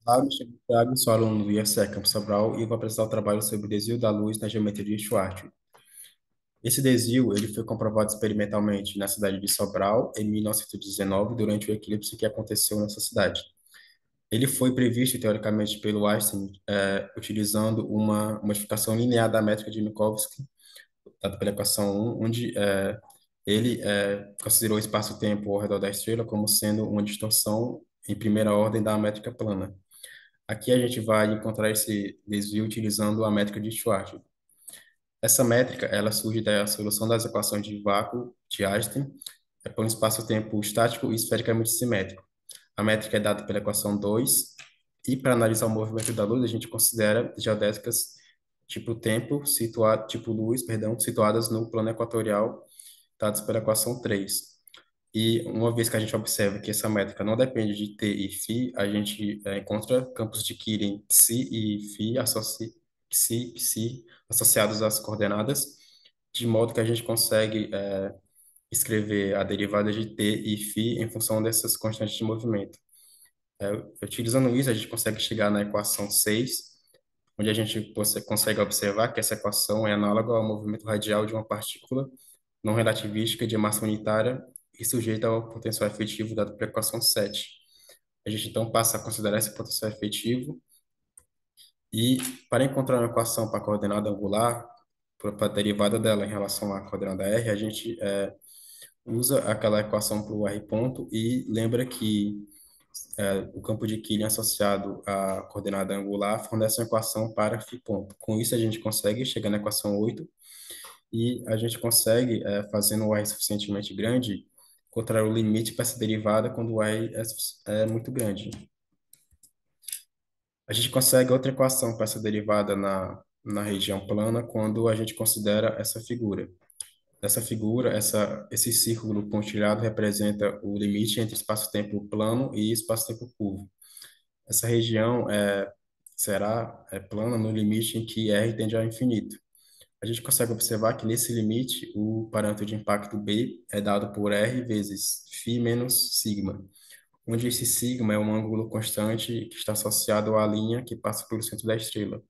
Olá, me chamo Thiago, sou aluno do IFCE Campus Sobral e vou apresentar o trabalho sobre o desvio da luz na geometria de Schwarzschild. Esse desvio ele foi comprovado experimentalmente na cidade de Sobral em 1919, durante o eclipse que aconteceu nessa cidade. Ele foi previsto, teoricamente, pelo Einstein, utilizando uma modificação linear da métrica de Minkowski, dada pela equação 1, onde ele considerou o espaço-tempo ao redor da estrela como sendo uma distorção em primeira ordem da métrica plana. Aqui a gente vai encontrar esse desvio utilizando a métrica de Schwarzschild. Essa métrica, ela surge da solução das equações de vácuo de Einstein por um espaço-tempo estático e esfericamente simétrico. A métrica é dada pela equação 2, e para analisar o movimento da luz, a gente considera geodésicas tipo luz, perdão, situadas no plano equatorial, dadas pela equação 3. E uma vez que a gente observa que essa métrica não depende de T e φ, a gente encontra campos de Killing psi e φ, psi associados às coordenadas, de modo que a gente consegue escrever a derivada de T e φ em função dessas constantes de movimento. Utilizando isso, a gente consegue chegar na equação 6, onde a gente consegue observar que essa equação é análoga ao movimento radial de uma partícula não relativística de massa unitária e sujeita ao potencial efetivo dado pela equação 7. A gente então passa a considerar esse potencial efetivo e, para encontrar uma equação para a coordenada angular, para a derivada dela em relação à coordenada r, a gente usa aquela equação para o r ponto e lembra que o campo de Killing associado à coordenada angular fornece uma equação para φ ponto. Com isso, a gente consegue chegar na equação 8 e a gente consegue, fazendo o R suficientemente grande, encontrar o limite para essa derivada quando o R é muito grande. A gente consegue outra equação para essa derivada na região plana quando a gente considera essa figura. Nessa figura, esse círculo pontilhado representa o limite entre espaço-tempo plano e espaço-tempo curvo. Essa região será plana no limite em que R tende ao infinito. A gente consegue observar que nesse limite o parâmetro de impacto B é dado por R vezes φ menos sigma, onde esse sigma é um ângulo constante que está associado à linha que passa pelo centro da estrela.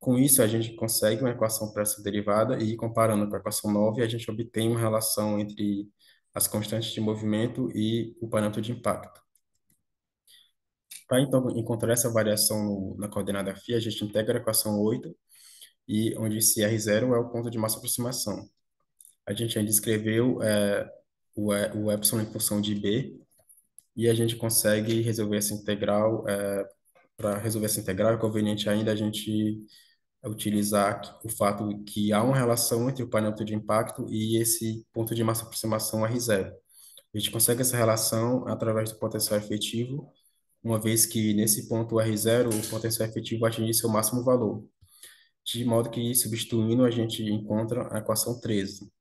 Com isso, a gente consegue uma equação para essa derivada e, comparando com a equação 9, a gente obtém uma relação entre as constantes de movimento e o parâmetro de impacto. Para então encontrar essa variação na coordenada φ, a gente integra a equação 8, e onde esse R0 é o ponto de massa aproximação. A gente ainda escreveu o epsilon em função de B, e a gente consegue resolver essa integral. Para resolver essa integral, é conveniente ainda a gente utilizar o fato de que há uma relação entre o parâmetro de impacto e esse ponto de massa aproximação R0. A gente consegue essa relação através do potencial efetivo, uma vez que nesse ponto R0 o potencial efetivo atinge seu máximo valor, de modo que, substituindo, a gente encontra a equação 13.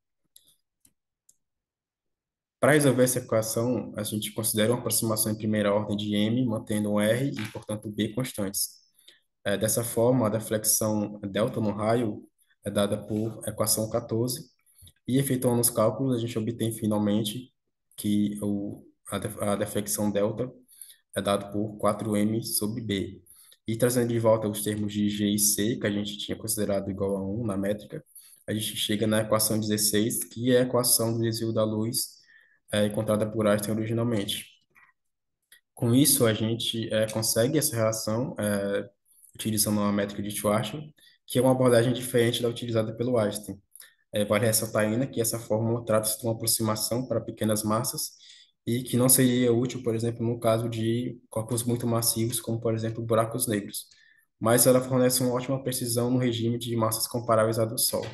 Para resolver essa equação, a gente considera uma aproximação em primeira ordem de m, mantendo um r e, portanto, b constantes. Dessa forma, a deflexão delta no raio é dada por equação 14, e, efetuando os cálculos, a gente obtém finalmente que a deflexão delta é dada por 4m sobre b. E, trazendo de volta os termos de g e c, que a gente tinha considerado igual a 1 na métrica, a gente chega na equação 16, que é a equação do desvio da luz encontrada por Einstein originalmente. Com isso, a gente consegue essa relação utilizando uma métrica de Schwarzschild, que é uma abordagem diferente da utilizada pelo Einstein. Vale ressaltar ainda que essa fórmula trata-se de uma aproximação para pequenas massas e que não seria útil, por exemplo, no caso de corpos muito massivos, como, por exemplo, buracos negros. Mas ela fornece uma ótima precisão no regime de massas comparáveis à do Sol.